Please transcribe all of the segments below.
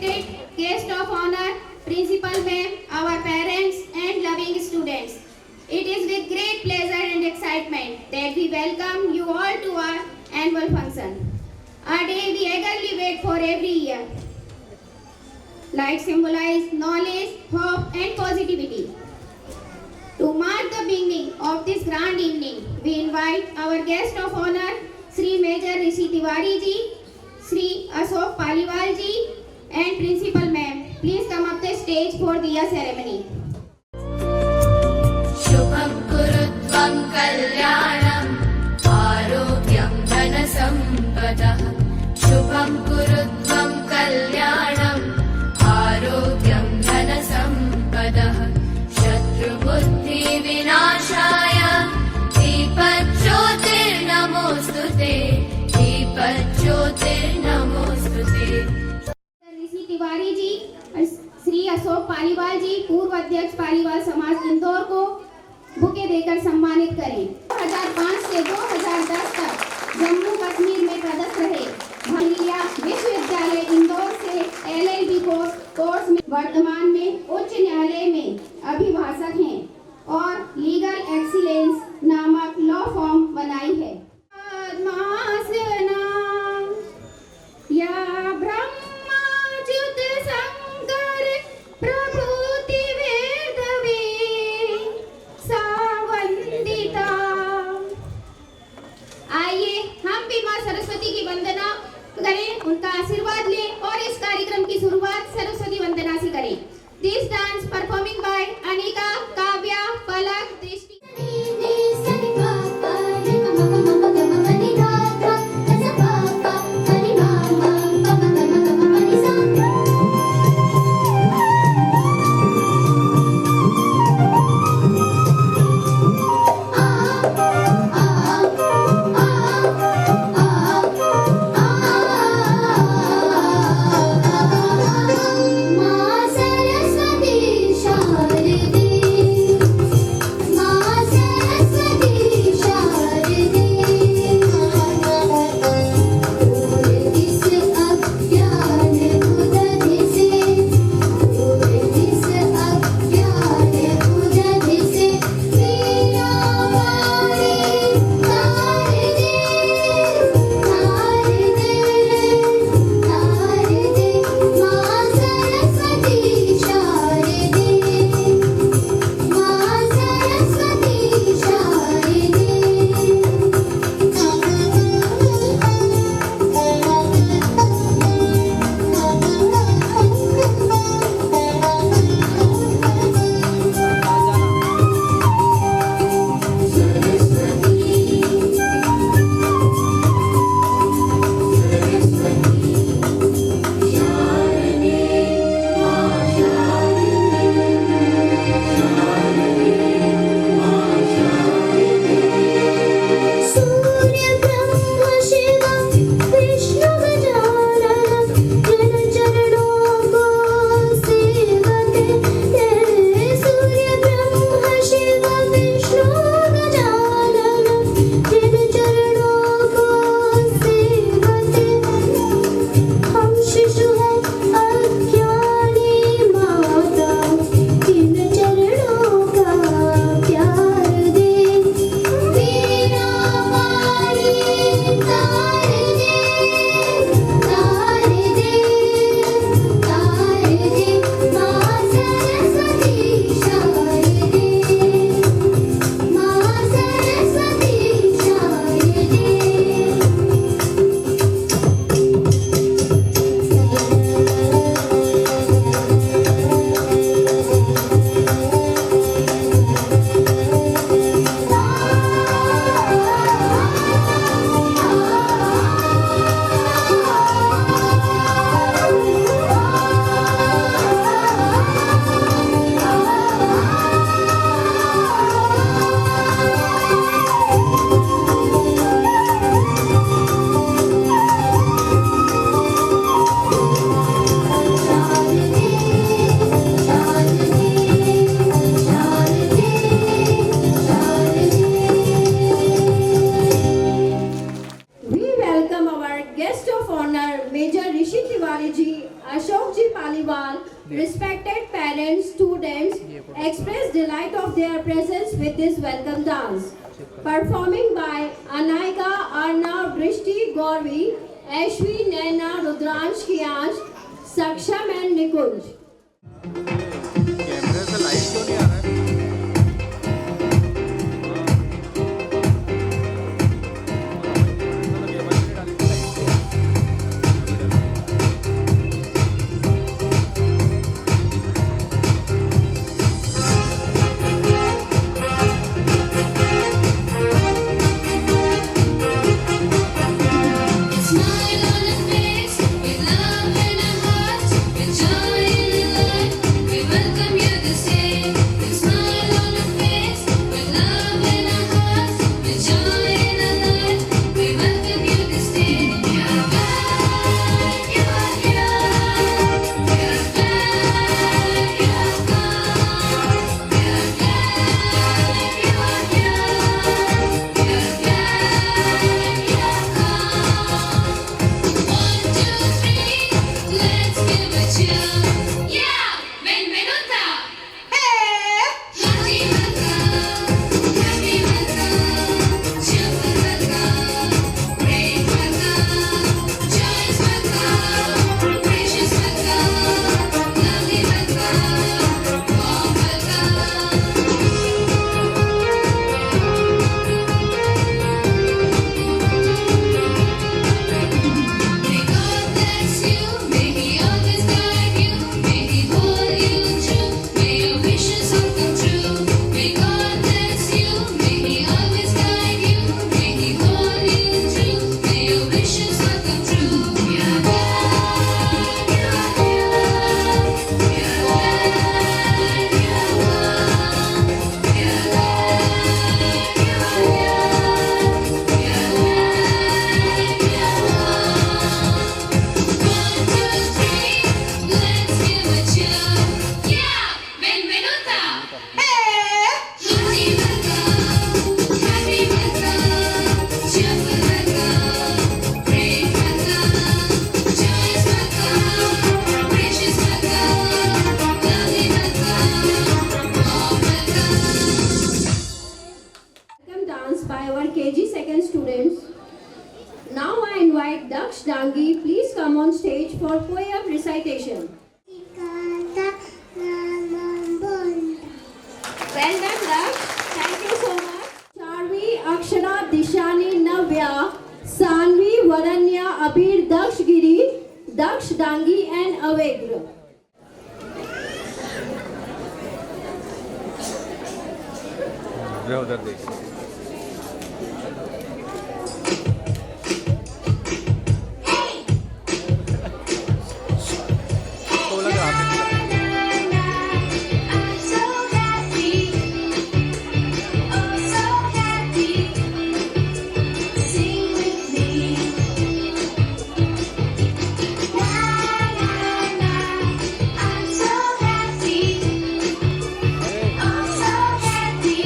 respected guest of honor, principal ma'am, our parents and loving students. It is with great pleasure and excitement that we welcome you all to our annual function. A day we eagerly wait for every year. Lights symbolize knowledge, hope and positivity. To mark the beginning of this grand evening, we invite our guest of honor, Sri Major Rishi Tiwari ji, Sri Ashok Paliwal ji and Principal Ma'am. Please come up the stage for the ceremony. शुभं कुरुत्वं कल्याणं आरोग्यं धनसम्पदः शुभं कुरुत्वं कल्याणं आरोग्यं धनसम्पदः शत्रुबुद्धिविनाशाय दीपज्योतिर्नमोऽस्तुते दीपज्योतिर्नमोऽस्तुते। ऋषि तिवारी जी, श्री अशोक पालीवाल जी, पूर्व अध्यक्ष पालीवाल समाज इंदौर को बुके देकर सम्मानित करें। 2005 से 2010 तक जम्मू कश्मीर में पदस्थ रहे। भारतीय विश्वविद्यालय इंदौर से LLB कोर्स में वर्तमान में उच्च न्यायालय में अभिभाषक हैं और लीगल एक्सीलेंस नामक लॉ फॉर्म बनाई है। या ब्रह्माच्युत शंकर प्रभूति वेदवे सावंदिता। आइए हम भी मां सरस्वती की वंदना करें, उनका आशीर्वाद लें और इस कार्यक्रम की शुरुआत सरस्वती वंदना से करें। This dance performing by Anika, Kavya, Palak, Drishti. मां सरस्वती शारदे guest of honor, Major Rishi Tiwari ji, Ashok ji Paliwal, respected parents, students, express delight of their presence with this welcome dance. Performing by Anaika, Arnav, Drishti, Gauri, Ashwi, Naina, Rudransh, Kiyansh, Saksham and Nikunj. कैमरे से light क्यों नहीं आ रहा है? Smile on a face, with love in our hearts, with joy in our life, we welcome you this day. Smile on a face, with love in our hearts, with joy in our life, we welcome you this day. We are glad you are here. We are glad you have come. We are glad you are here. We are glad you have come. 1, 2, 3, let's give a cheer. Yeah, benvenuta. Happy welcome, cheerful welcome, great welcome, joyous welcome, gracious welcome, lovely welcome, warm May God bless you, may He always guide you, may He hold you true, may your wishes all come true. May God bless you, may He always guide you, may He hold you true, may your wishes all come true. We are glad you are here, we are glad you have come, we are glad you are here, we are glad you have come. 1, 2, 3, let's give a cheer. Yeah, benvenuta. Happy welcome, cheerful welcome, great welcome, joyous welcome, gracious welcome, lovely welcome, warm welcome. Welcome dance by our KG second students. Now I invite Daksh Dangi, please come on stage for poem recitation. Well done, Daksh. Thank you so much. Charvi, Akshara, Dishani, Navya, Sanvi, Varanya, Abir, Daksh Giri, Daksh Dangi and Avegra. उधर देख तो लगा I'm so happy, oh so happy. Sing with me. La la la. I'm so happy, oh so happy.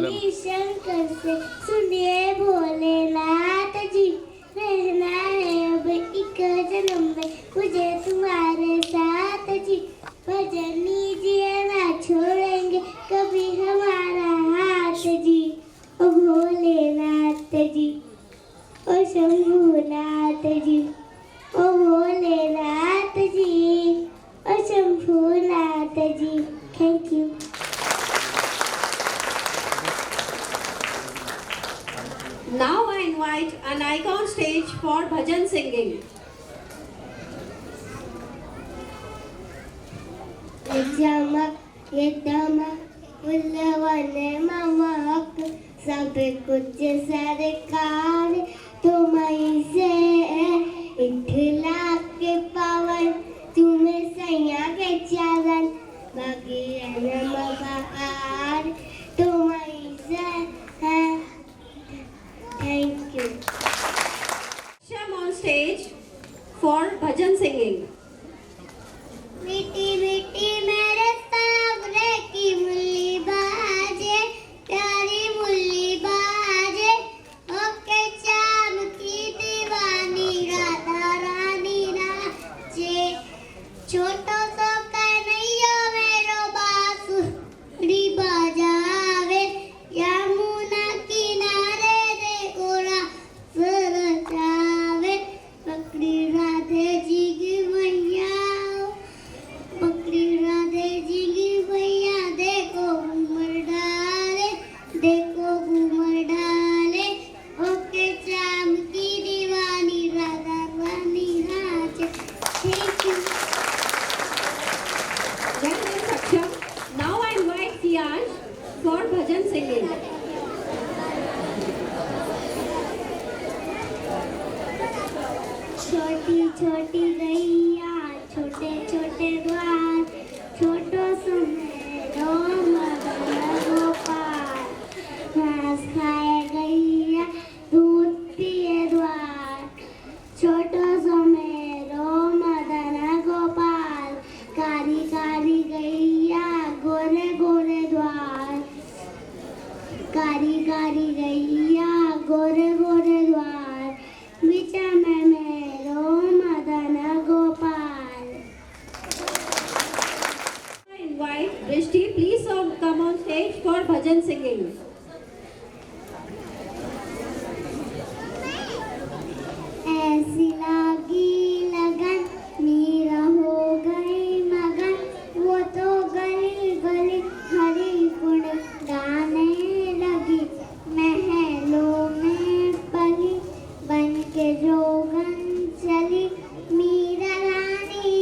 Bhole Shankar से सुनिए भोलेनाथ जी, रहना है अब एक जन्म में मुझे तुम्हारे साथ जी, भजन लीजिए ना छोड़ेंगे कभी हमारा हाथ जी, ओ भोलेनाथ जी, ओ शंभुनाथ जी, ओ भोलेनाथ जी, ओ Shambhunath ji. Thank you. Now I invite Anaika on stage for bhajan singing. ये दमक फुलवाने ममक सब कुछ सरकार तुम्हारी से इठला के पावन तुम्हें सैया के चालन बाकी नमकार तुम्हारी से है। Thank you. Sham on stage for bhajan singing. मीठी मीठी मेरे सावरे की मुरली बाजे, प्यारी मुरली बाजे, ओके चाम की दीवानी राधा रानी नाचे, छोटो सो कन्हैया मेरो बांसुरी बजावे, यमुना किनारे देखो रास रचावे, पकड़ी राधे जी की मैया, पकड़ी राधे जी की भैया, देखो घूमर डाले, देखो घूमर डाले, ओके चाम की दीवानी राधा रानी नाचे। Thank you. Well done, Saksham. Now I invite Siyash for bhajan singing. छोटी छोटी गैया छोटे छोटे द्वार, छोटो सुमेरो मदन गोपाल, घास खाए गैया दूध पिए द्वार, छोटो सुमेरो मदन गोपाल, कारी कारी गैया गोरे गोरे द्वार, कारी कारी गैया गोरे गोरे द्वार, बिचा में मेरो Madan Gopal. I invite Drishti, please come on stage for bhajan singing. ऐसी लागी लगन मीरा हो गई मगन, वो तो गली गली हरी गुण गाने लगी, महलों में पली बन के जोगन चली, मीरा रानी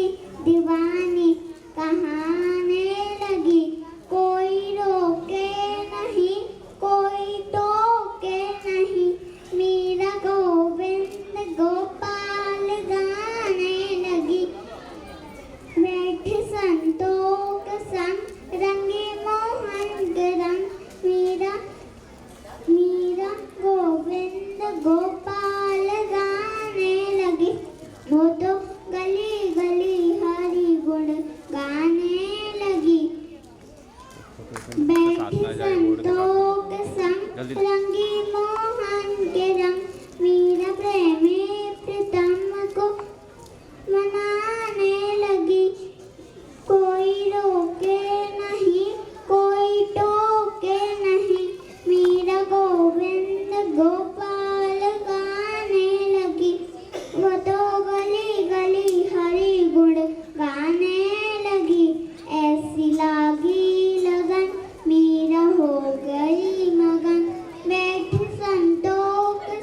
दीवानी कहाने लगी, कोई रोके नहीं कोई टोके नहीं, मीरा गोविंद गोपाल गाने लगी, बैठे संतों के संग रंगी मोहन के रंग, मीरा मीरा गोविंद गोपाल गाने लगी, वो तो गली गली हरी गुण गाने लगी, बैठे संतों के संग रंगी मोहन के रंग, मीरा प्रेमी प्रीतम को मनाने लगी, कोई रोके नहीं कोई टोके नहीं, मीरा गोविंद गोपाल गाने लगी, वो तो गली गली हरी गुण गाने लगी, ऐसी लागी लगन मीरा हो गई मगन, बैठे संतों के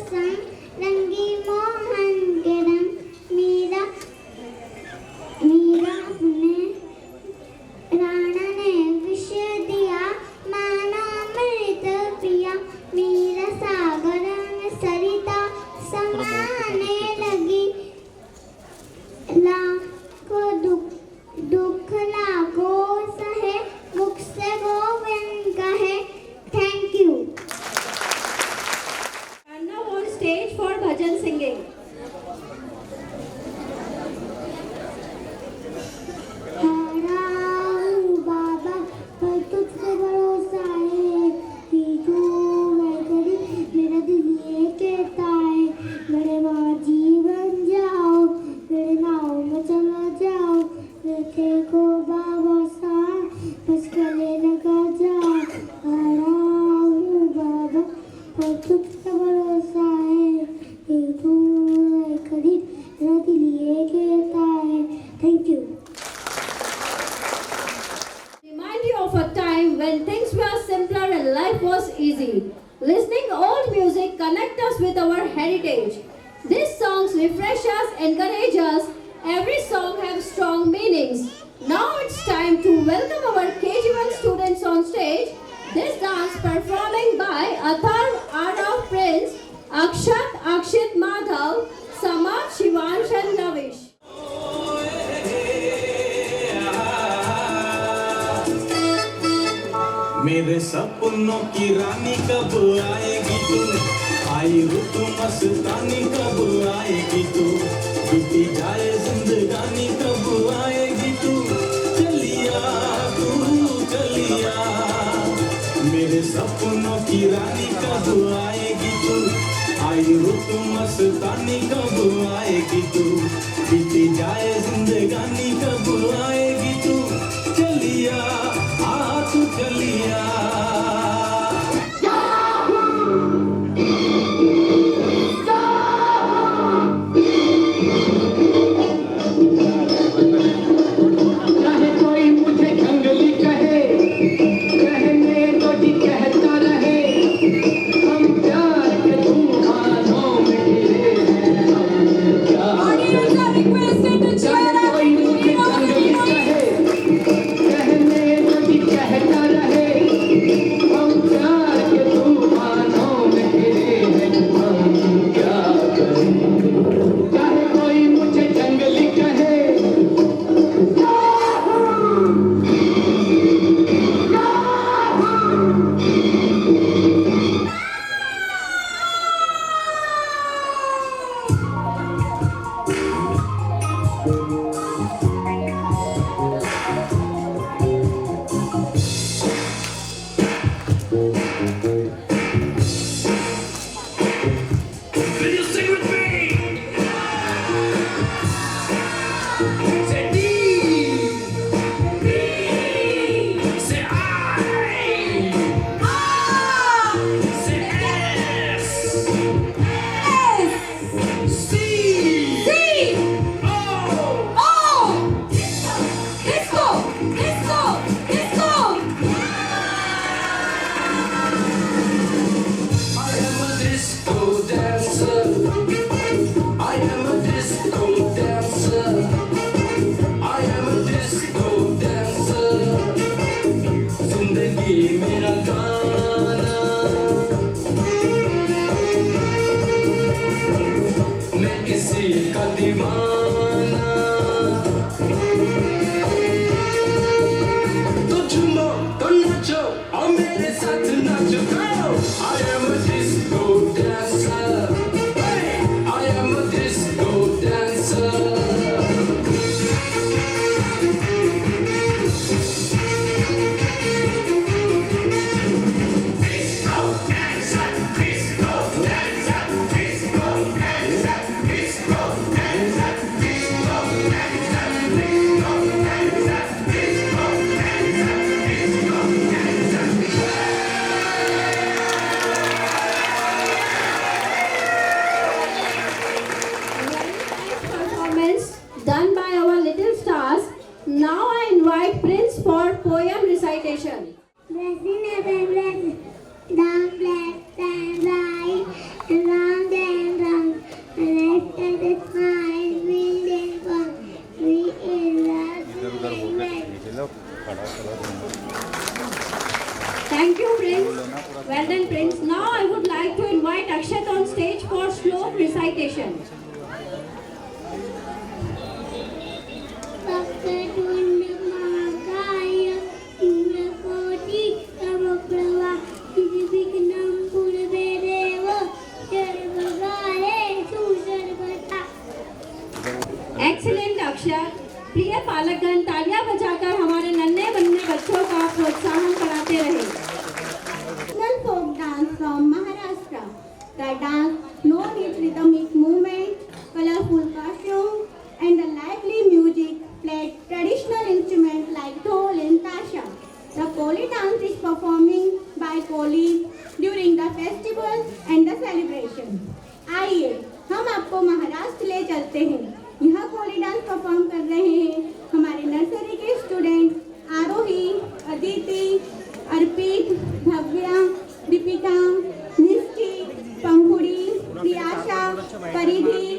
of a time when things were simpler and life was easy. Listening old music connect us with our heritage. These songs refresh us, encourage us. Every song has strong meanings. Now it's time to welcome our KG1 students on stage. This dance performing by Athar, Arav Prince, Akshat, Akshit Madhav, Samad, Shivansh and Lavish. मेरे सपनों की रानी कब आएगी तू, आई रुत मस्तानी कब आएगी तू, बीती जाए जिंदगानी कब आएगी तू, चलिया तू चलिया। मेरे सपनों की रानी कब आएगी तू, आई रुत मस्तानी कब आएगी तू, बीती जाए जिंदगानी कब आएगी तू, चलिया तू चलिया। चाहे कोई मुझे जंगली कहे, कहने को जी कहता रहे, हम प्यार के तूफानों में घिरे हैं, हम प्यार। चाहे कोई मुझे जंगली कहे, कहने को जी कहता रहे, हम प्यार के तूफानों में घिरे हैं, हम क्या करें। चाहे कोई मुझे जंगली कहे, Will you sing with me? Say D, say I, say S, C, O. Disco! Disco! Disco! I am a disco dancer. I am a disco dancer. I am a disco dancer. जिंदगी मेरा गाना, मैं किसी का दीवाना। तो झूमो, तो नाचो, और मेरे साथ नाचो। I am a disco dancer. Hey, I am a disco dancer. Performance done by our little stars. Now I invite Prince for poem recitation. Blessing every blessing, down left and right, around and round, left and the sky, wind and fun, we in love. Thank you, Prince. Well done, Prince. Now I would like to invite Akshat on stage for slow recitation. Pakatund magaya, indrakoti, tavaprava, vignam purvedeva, sarvagare, susarvata. Excellent, Akshat. प्रिय पालकगण तालियां बजाकर हमारे नन्हे बन्ने बच्चों का प्रोत्साहन कराते रहे। Traditional folk dance from Maharashtra. The dance known its rhythmic movement, colorful costumes, and the lively music played traditional instruments like dhol and tasha. The Koli dance is performing by Kolis during the festival and the celebration. आइए हम आपको महाराष्ट्र ले चलते हैं। यह Koli dance perform कर रहे हैं हमारे नर्सरी के स्टूडेंट आरोही, अदिति, अर्पित, भव्या, दीपिका, निष्ठी, पंखुड़ी, प्रियाशा, परिधि,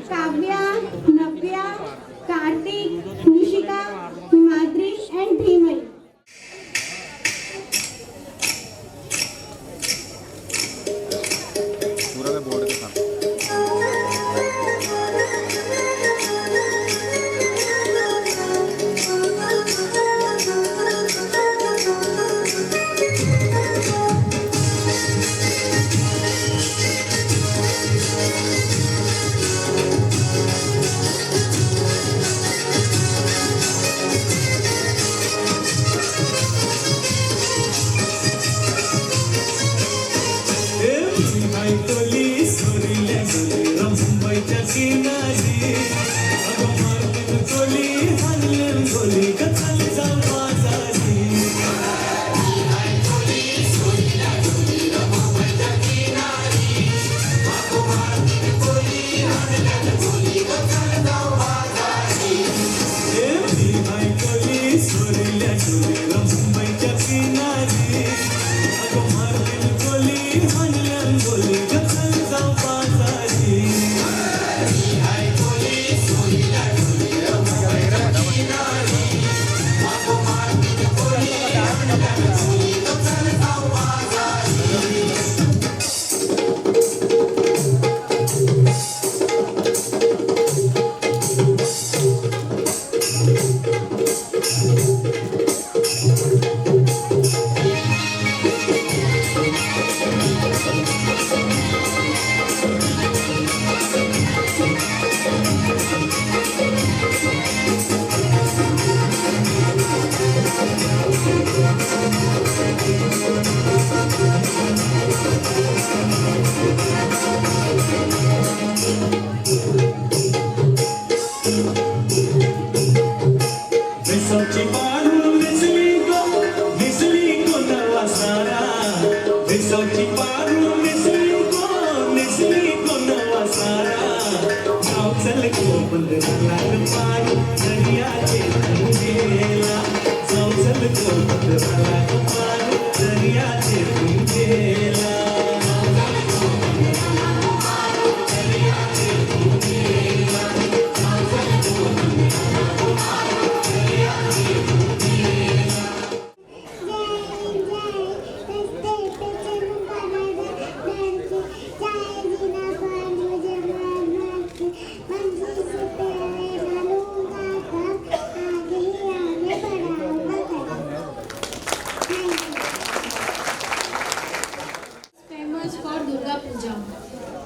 काव्या, नव्या, कार्तिक, निशिका, हिमाद्री and धीमई. पूरा मैं बोर्ड के साथ Famous for Durga Puja.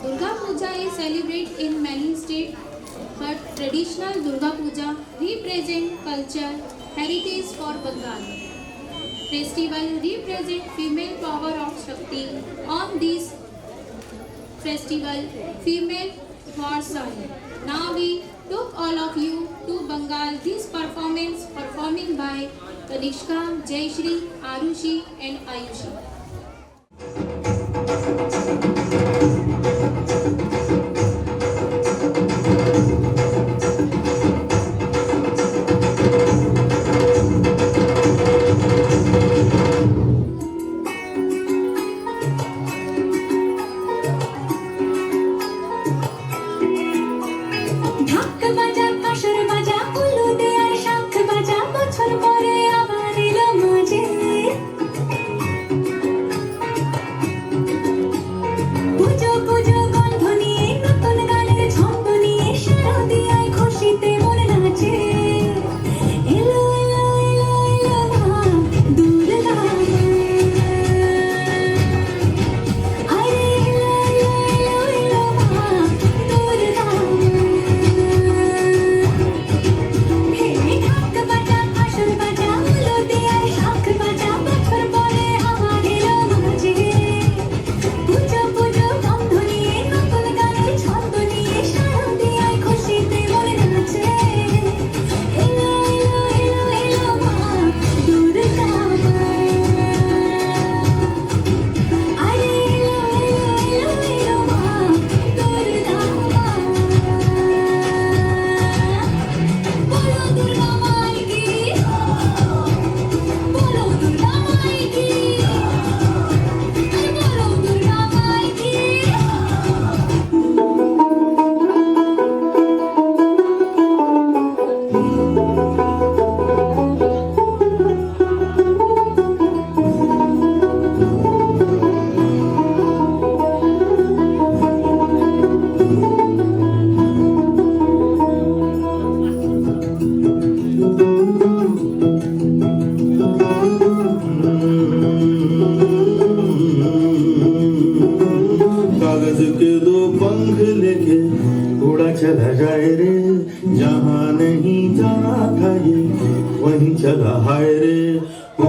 Durga Puja is celebrated in many states, but traditional Durga Puja represent culture, heritage for Bengal. Festival represent female power of Shakti. On this festival, female gods shine. Now we took all of you to Bengal. This performance performing by Kanishka, Jayashri, Arushi and Ayushi. ঢাক বাজা কাঁসর বাজা উলু দেয়ার শাঁখ বাজা বছর পরে আবার এলো মাঝে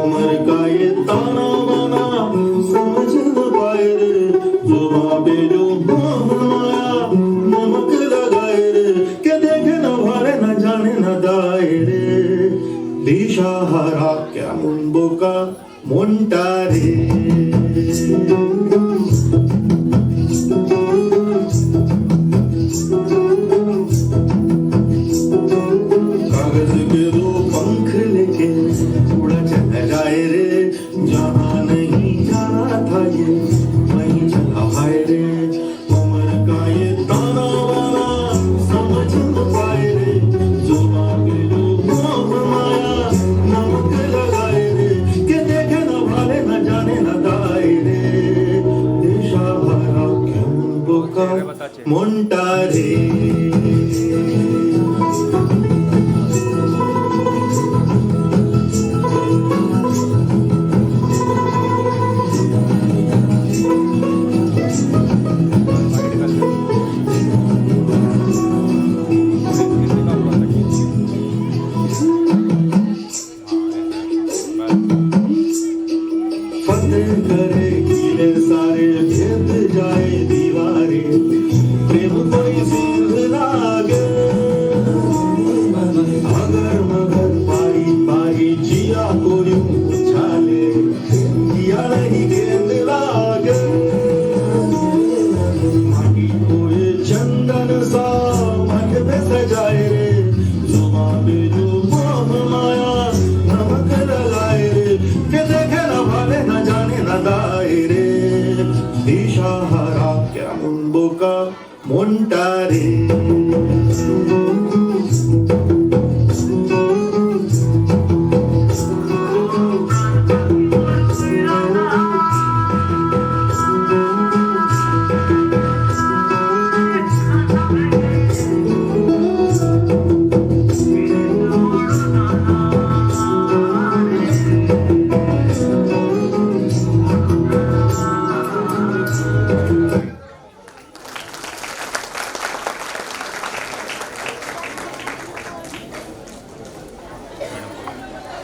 उम्र का ये ताना बाना समझ न पाए रे, जुबां पे जो माया नमक लगाए रे, के देखे न भाले न जाने न दाए रे, दिशाहारा क्या मुंबो का मुंटा रे। कागज के दो पंख लेके उड़ा चला जाए रे, जहाँ नहीं जाना था ये वहीं चला भाई रे, उम्र का ये ताना बाना समझ न पाए रे, जुबां पे जो मोह माया नमक लगाए रे, के देखे न भाले न जाने न दाए रे, दिशा भरा क्या बुका मुंटा रे। फतेह करे किले सारे, भेद जाए दीवारें, प्रेम कोई सिंध लागे, अगर मगर पारी पारी जिया को यूं उछाले, किया नहीं गेंद लागे, माटी को ये चंदन सा मठ में सजाए रे, जुबां पे जो मोह माया नमक लगाए रे, के देखे न भाले न जाने न दाए रे, दिशाहारा क्या मुंबो का मुंटा रे।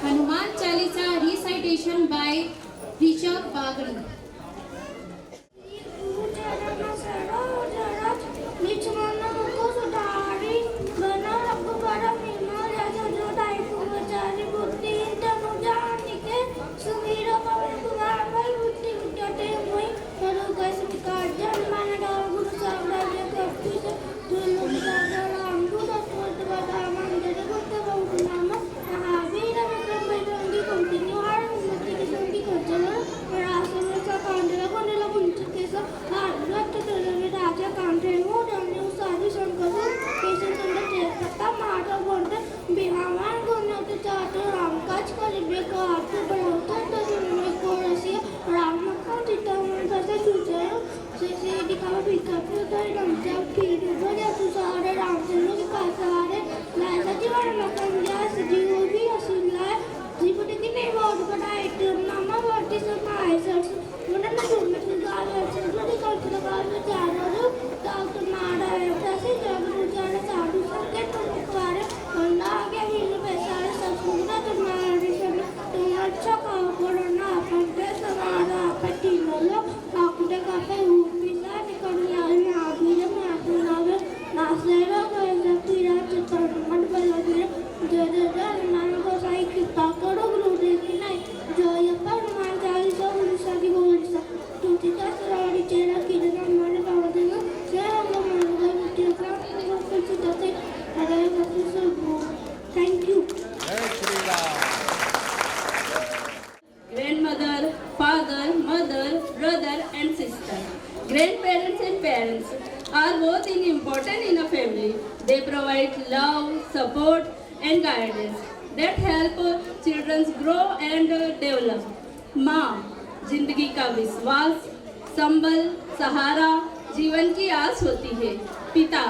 Hanuman Chalisa recitation by Rishabh Bagri. Thank you. Grandmother, father, mother, brother and sister. Grandparents and parents are both important in a family. They provide love, support and guidance that help children grow and develop. माँ जिंदगी का विश्वास, संबल, सहारा, जीवन की आस होती है। पिता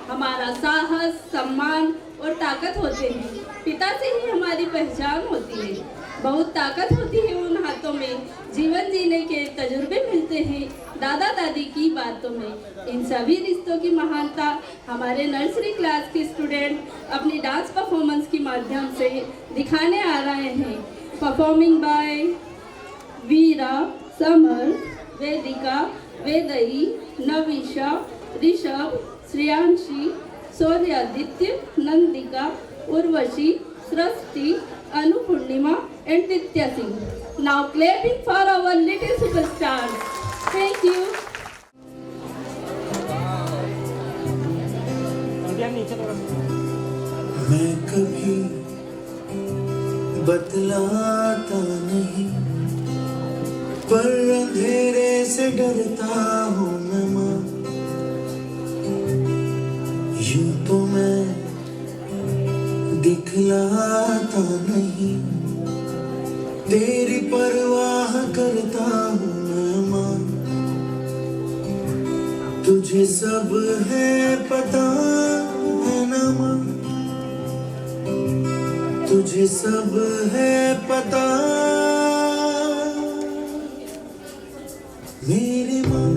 हमारा साहस, सम्मान और ताकत होते हैं। पिता से ही हमारी पहचान होती है। बहुत ताकत होती है उन हाथों में, जीवन जीने के तजुर्बे मिलते हैं दादा दादी की बातों में। इन सभी रिश्तों की महानता हमारे नर्सरी क्लास के स्टूडेंट अपनी डांस परफॉर्मेंस के माध्यम से दिखाने आ रहे हैं। performing by Veera, Samar, Vedika, Vedai, Navisha, Rishabh, Shriyanshi, Soryaditya, Nandika, Urvashi, Srasti, Anu Purnima and Ditya Singh. Now clapping for our little superstars. Thank you. मैं कभी बतलाता नहीं, पर अंधेरे से डरता हूँ मैं माँ। यूं तो मैं दिखलाता नहीं, तेरी परवाह करता हूँ मैं माँ। तुझे सब है पता है ना माँ, तुझे सब है पता मेरी माँ।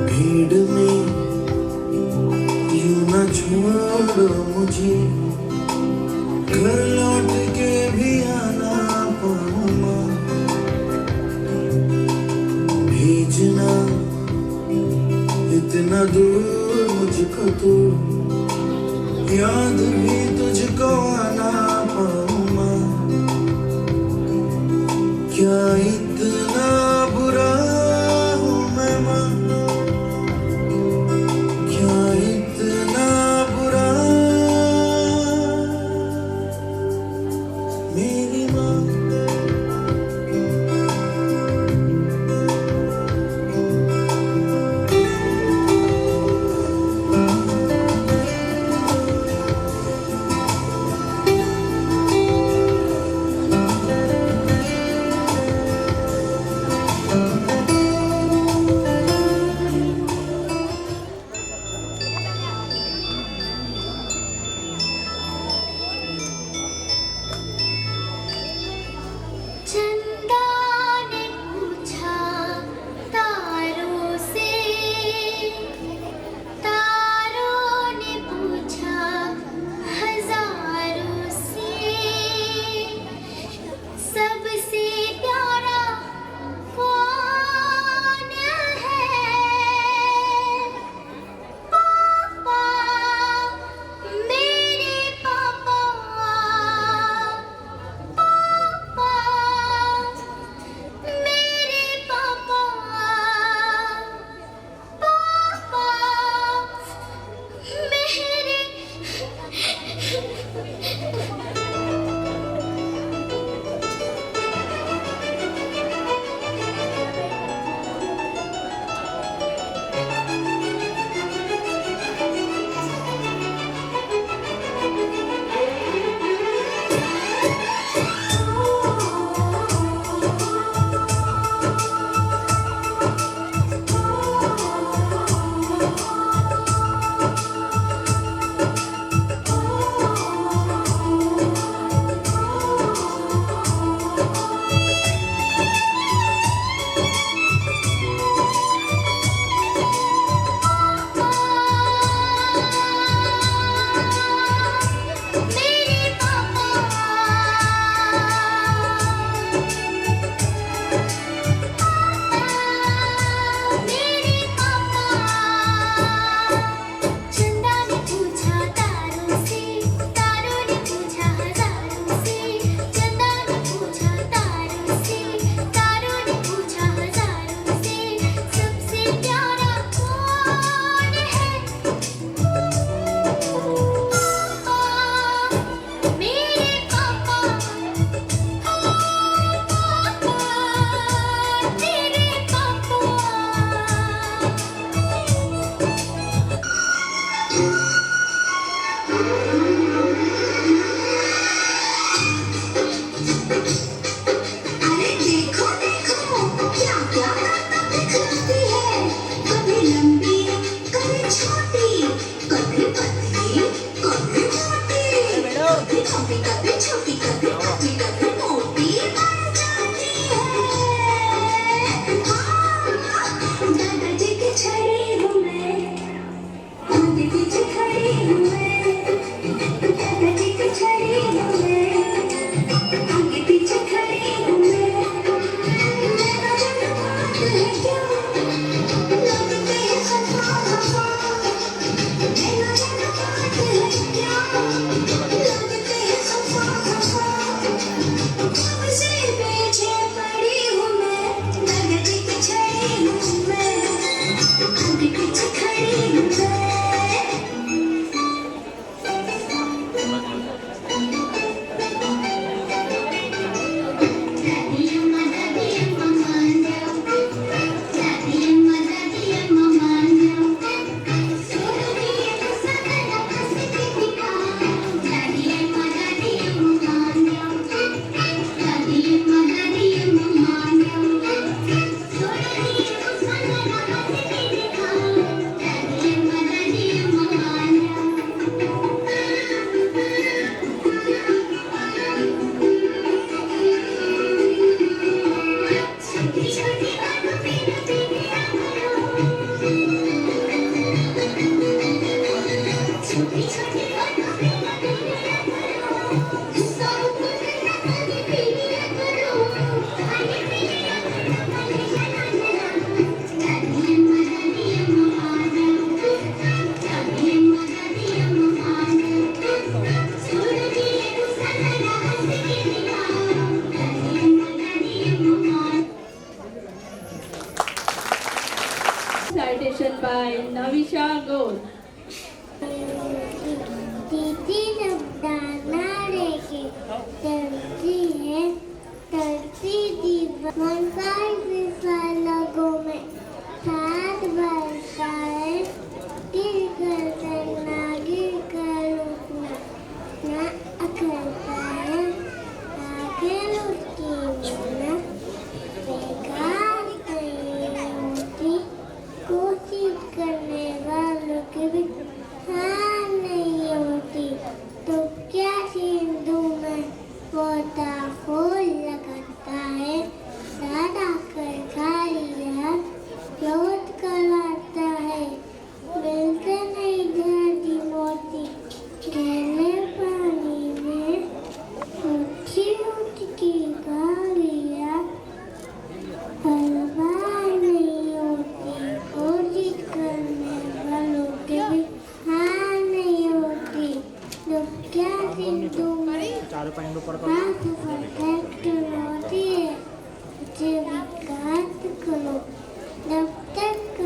भीड़ में यूं न छोड़ो मुझे, घर लौट के भी आना पाऊँ माँ। भेजना इतना दूर मुझको तू, याद भी तुझको आना पाऊँ माँ। क्या इतना बुरा हूँ मैं माँ, क्या इतना बुरा मेरी माँ। चंदा ने पूछा तारों से, तारों ने पूछा हजारों से, सबसे प्यारा कौन है? पापा, मेरे पापा, पापा, मेरे पापा, पापा, मेरे। मेरे पापा, मेरे पापा। चंदा ने पूछा तारों से, तारों ने पूछा हजारों से, चंदा ने पूछा तारों से, तारों ने पूछा हजारों से, सबसे प्यारा कौन है? मेरे पापा, पापा, तेरे पापा। अरे देखो देखो क्या क्या रात दिखती है, कभी लंबी कभी छोटी, कभी पतली कभी मोटी, कभी लंबी कभी छोटी, कभी पतली कभी मोटी बन जाती है। दादाजी की छड़ी हूँ मैं, उनके पीछे खड़ी हूँ मैं। धरती है धरती दीवार 1.5 लगों में 7 बरसा है गिर कर चलना गिर कर उठना ना अकलता है आगे उसकी मेहनत बेकार नहीं होती कोशिश करने वालों की भी हार नहीं होती तो क्या सिंधु में पौधा फूल लगाता है दादा कर खालिया लौट कर आता है मिलते नहीं धरती मोती गहरे पानी में ऊंची ऊंची गाड़ियाँ परवाह नहीं होती कोशिश करने वालों के भी हार नहीं होती तो क्या सिंधु में हाथ परफेक्ट होती है मुझे विकास करो जब तक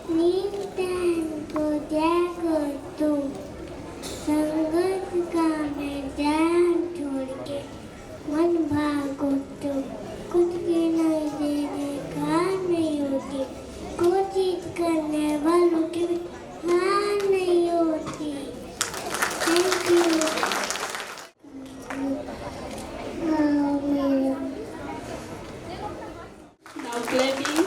नींद टैन को जागो तुम संघर्ष का मैदान छोड़ के मन भागो तुम कुछ भी नहीं देने का नहीं होती कोशिश करने वालों की भी हार नहीं होती thank you Now clapping.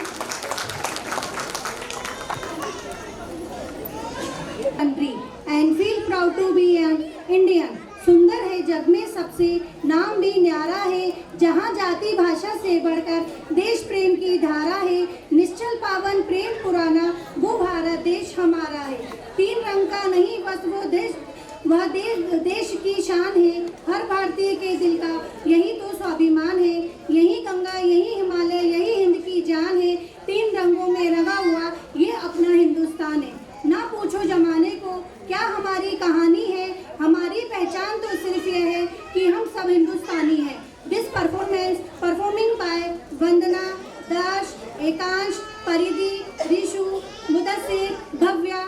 country and feel proud to be an Indian. सुंदर है जग में सबसे नाम भी न्यारा है जहाँ जाति भाषा से बढ़कर देश प्रेम की धारा है निश्चल पावन प्रेम पुराना वो भारत देश हमारा है 3 रंग का नहीं बस वह देश की शान है हर भारतीय के दिल का यही तो स्वाभिमान है यही गंगा यही हिमालय यही हिंद की जान है 3 रंगों में रंगा हुआ ये अपना हिंदुस्तान है ना पूछो जमाने को क्या हमारी कहानी है हमारी पहचान तो सिर्फ ये है कि हम सब हिंदुस्तानी हैं दिस परफॉर्मिंग बाय वंदना दाश एकांश परिधि रिशु मुदस्सिर भव्या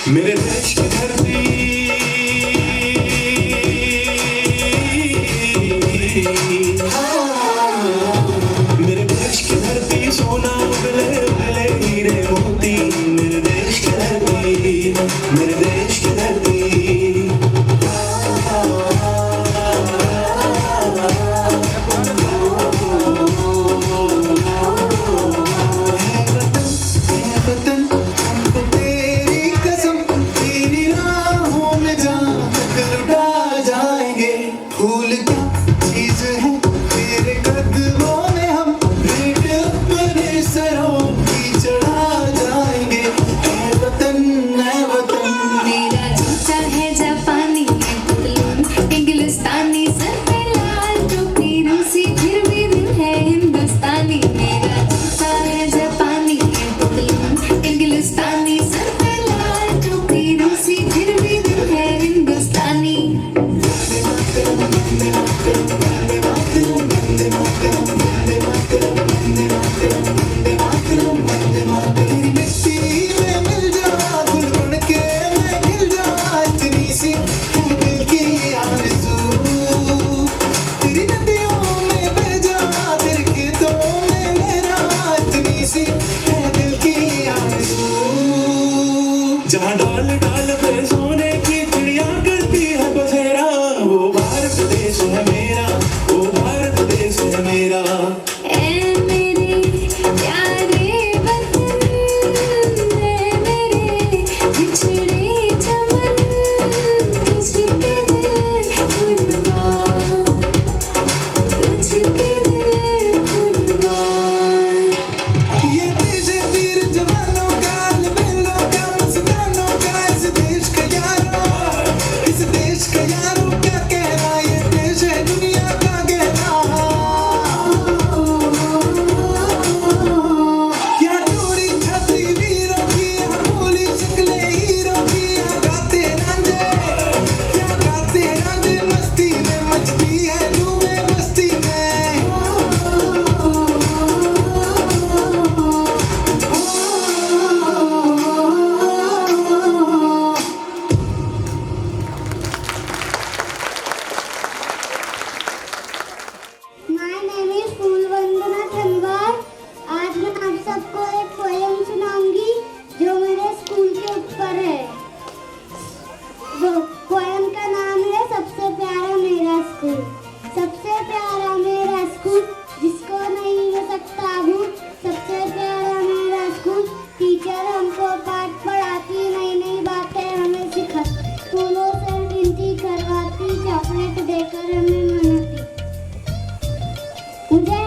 मेरे देश की धरती मेरे देश की धरती सोना उगले उगले हीरे मोती मेरे तेरी मिट्टी में मिल जा गुल बन के मैं खिल जा इतनी सी है दिल की आरज़ू तेरी नदियों में बह जा तेरे खेतों में मेरा इतनी सी है दिल की आरज़ू जहाँ डाल डाल पे सोने की चिड़िया करती है बसेरा वो भारत देश है मेरा वो भारत देश है मेरा ऐ मेरे प्यारे वतन ऐ मेरे बिछड़े चमन तुझके दिल कुर्बान तुझके दिल कुर्बान ये देश है वीर जवानों का लबेलों का मस्तानों का इस देश का यारों क्या कहना ये देश है दुनिया का गहना क्या जोड़ी छाती वीरों की यहाँ बोली शक्लें हीरों की यहाँ गाते रांझे मस्ती में मचती है धूमें मस्ती में My name is फूलवंदना धनवार। आज मैं आप सबको एक पोएम सुनाऊंगी जो मेरे स्कूल के ऊपर है। वो पोएम का नाम है सबसे प्यारा मेरा स्कूल। सबसे प्यारा मेरा स्कूल जिसको नहीं हो सकता भूल। सबसे प्यारा मेरा स्कूल टीचर हमको पाठ पढ़ाती नई नई बातें हमें सिखाती फूलों से गिनती करवाती चॉकलेट देकर हमें मनाती। मुझे